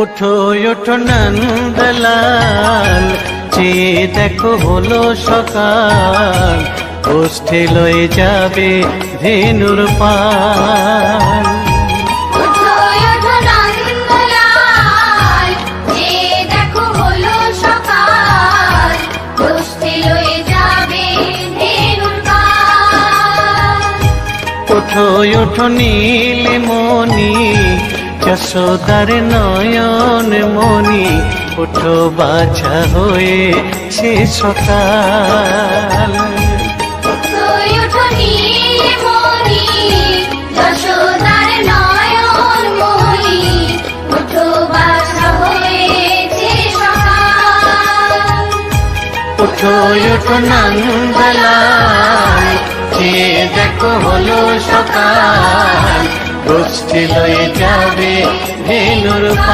ওঠো ওঠো নন্দলাল, চেয়ে দেখো হলো সকাল, গোষ্ঠী লয়ে যাবে ধেনুর পাল। ওঠো ওঠো নন্দলাল, চেয়ে দেখো হলো সকাল, গোষ্ঠী লয়ে যাবে ধেনুর পাল। ওঠো ওঠো নীলমণি, যশোদার নয়ন মণি, ওঠো বাছা হয়েছে সকাল। ওঠো ওঠো নীলমণি, যশোদার নয়ন মণি, ওঠো বাছা হয়েছে সকাল। ওঠো ওঠো নন্দলাল, চেয়ে দেখো হলো সকাল, গোষ্ঠী লয়ে যাবে ধেনুর পাল।